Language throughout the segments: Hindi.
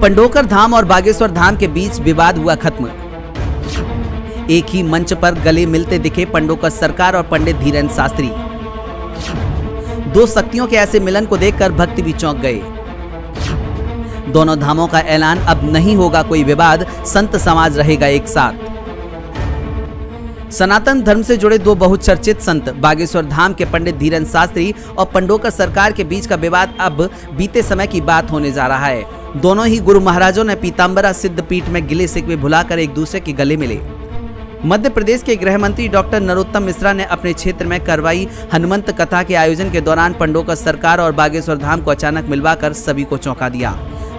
पंडोकर धाम और बागेश्वर धाम के बीच विवाद हुआ खत्म। एक ही मंच पर गले मिलते दिखे पंडोकर सरकार और पंडित धीरेन्द्र शास्त्री। दो शक्तियों के ऐसे मिलन को देखकर भक्त भी चौंक गए। दोनों धामों का ऐलान, अब नहीं होगा कोई विवाद, संत समाज रहेगा एक साथ। सनातन धर्म से जुड़े दो बहुचर्चित संत बागेश्वर धाम के पंडित धीरेन्द्र शास्त्री और पंडोकर सरकार के बीच का विवाद अब बीते समय की बात होने जा रहा है। दोनों ही गुरु महाराजों ने पीताम्बरा सिद्ध पीठ में गिले शिकवे भुलाकर एक दूसरे के गले मिले। मध्य प्रदेश के गृह मंत्री डॉक्टर नरोत्तम मिश्रा ने अपने क्षेत्र में करवाई हनुमंत कथा के आयोजन के दौरान पंडोकर सरकार और बागेश्वर धाम को अचानक मिलवाकर सभी को चौंका दिया।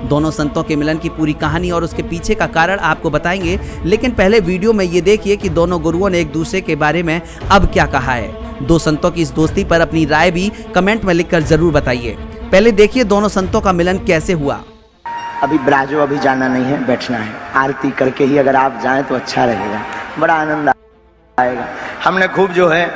दोनों संतों के मिलन की पूरी कहानी और उसके पीछे का कारण आपको बताएंगे, लेकिन पहले वीडियो में ये देखिए कि दोनों गुरुओं ने एक दूसरे के बारे में अब क्या कहा है। दो संतों की इस दोस्ती पर अपनी राय भी कमेंट में लिखकर जरूर बताइए। पहले देखिए दोनों संतों का मिलन कैसे हुआ। अभी ब्राजो अभी जाना नहीं है, बैठना है। आरती करके ही अगर आप जाएं तो अच्छा रहेगा, बड़ा आनंद आएगा। हमने खूब जो है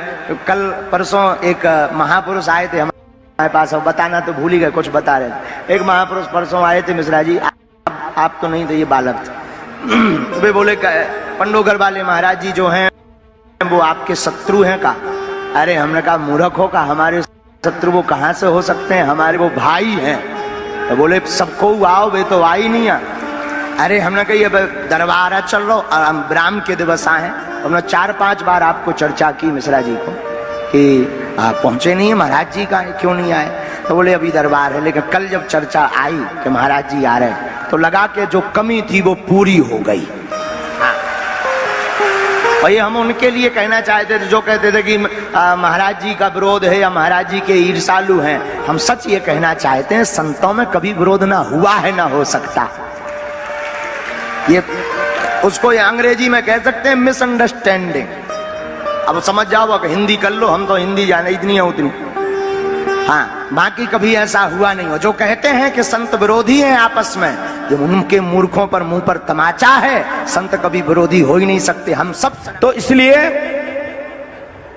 कल परसों एक महापुरुष आए थे हमारे पास, अब बताना तो भूल ही गए, कुछ बता रहे थे। एक महापुरुष परसों आए थे मिश्रा जी, आप तो नहीं थे, ये बालक थे। वे बोले पंडोकर वाले महाराज जी जो हैं वो आपके शत्रु हैं का? अरे हमने कहा मूर्ख हो का, हमारे शत्रु वो कहाँ से हो सकते हैं, हमारे वो भाई हैं। तो बोले सबको आओ, वे तो आई नहीं है। अरे हमने कही अब दरबार है, चल लो, हम ब्राह्म के दिवस आए। हमने 4-5 बार आपको चर्चा की मिश्रा जी को कि आप पहुंचे नहीं है, महाराज जी का क्यों नहीं आए? तो बोले अभी दरबार है। लेकिन कल जब चर्चा आई कि महाराज जी आ रहे हैं तो लगा कि जो कमी थी वो पूरी हो गई। हाँ, और ये हम उनके लिए कहना चाहते थे जो कहते थे कि महाराज जी का विरोध है या महाराज जी के ईर्षालु हैं। हम सच ये कहना चाहते हैं, संतों में कभी विरोध ना हुआ है, ना हो सकता। ये उसको ये अंग्रेजी में कह सकते हैं मिसअंडरस्टैंडिंग। अब समझ जाओ, अब हिंदी कर लो, हम तो हिंदी जाने इतनी है उतनी। हाँ, बाकी कभी ऐसा हुआ नहीं हो। जो कहते हैं कि संत विरोधी हैं आपस में, जो उनके मूर्खों पर मुंह पर तमाचा है। संत कभी विरोधी हो ही नहीं सकते। हम सब तो इसलिए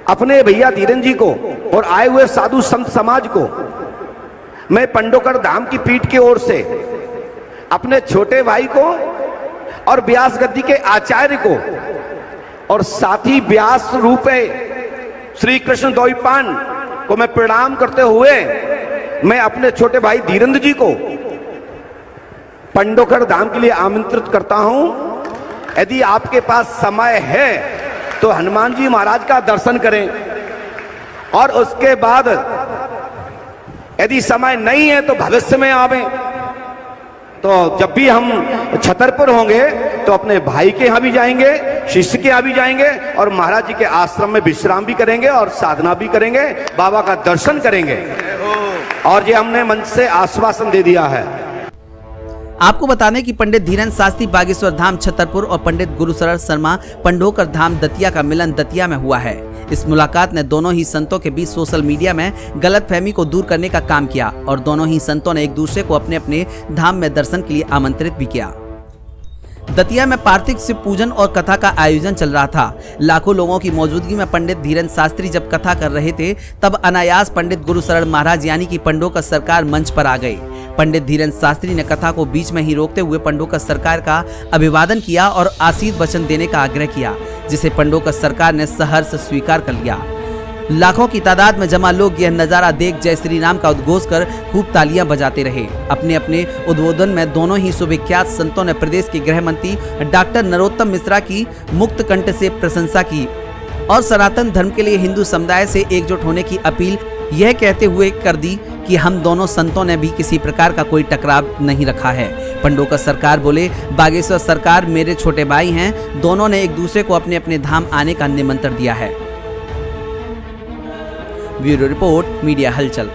अपने भैया धीरेन्द्र जी को और आए हुए साधु संत समाज को मैं पंडोकर धाम की पीठ की ओर से अपने छोटे भाई को और व्यास गद्दी के आचार्य को और साथी व्यास रूपे श्री कृष्ण द्वैपायन को मैं प्रणाम करते हुए मैं अपने छोटे भाई धीरेन्द्र जी को पंडोकर धाम के लिए आमंत्रित करता हूं। यदि आपके पास समय है तो हनुमान जी महाराज का दर्शन करें, और उसके बाद यदि समय नहीं है तो भविष्य में आवें। तो जब भी हम छतरपुर होंगे तो अपने भाई के यहाँ भी जाएंगे, शिष्य के यहाँ भी जाएंगे, और महाराज जी के आश्रम में विश्राम भी करेंगे और साधना भी करेंगे, बाबा का दर्शन करेंगे। और ये हमने मंच से आश्वासन दे दिया है। आपको बता दें कि पंडित धीरेन्द्र शास्त्री बागेश्वर धाम छतरपुर और पंडित गुरुशरण शर्मा पंडोकर धाम दतिया का मिलन दतिया में हुआ है। इस मुलाकात ने दोनों ही संतों के बीच सोशल मीडिया में गलतफहमी को दूर करने का काम किया और दोनों ही संतों ने एक दूसरे को अपने अपने धाम में दर्शन के लिए आमंत्रित भी किया। दतिया में पार्थिव शिव पूजन और कथा का आयोजन चल रहा था। लाखों लोगों की मौजूदगी में पंडित धीरेन्द्र शास्त्री जब कथा कर रहे थे तब अनायास पंडित गुरुशरण महाराज यानी कि पंडोकर सरकार मंच पर आ गए। पंडित धीरेन्द्र शास्त्री ने कथा को बीच में ही रोकते हुए पंडोकर सरकार का अभिवादन किया और आशीर्वचन देने का आग्रह किया, जिसे पंडोकर सरकार ने सहर्ष स्वीकार कर लिया। लाखों की तादाद में जमा लोग यह नजारा देख जय श्री राम का उद्घोष कर खूब तालियां बजाते रहे। अपने अपने उद्बोधन में दोनों ही सुविख्यात संतों ने प्रदेश के गृह मंत्री डॉक्टर नरोत्तम मिश्रा की मुक्त कंठ से प्रशंसा की और सनातन धर्म के लिए हिंदू समुदाय से एकजुट होने की अपील यह कहते हुए कर दी कि हम दोनों संतों ने भी किसी प्रकार का कोई टकराव नहीं रखा है। पंडोकर सरकार बोले, बागेश्वर सरकार मेरे छोटे भाई हैं, दोनों ने एक दूसरे को अपने अपने धाम आने का निमंत्रण दिया है। ब्यूरो रिपोर्ट, मीडिया हलचल।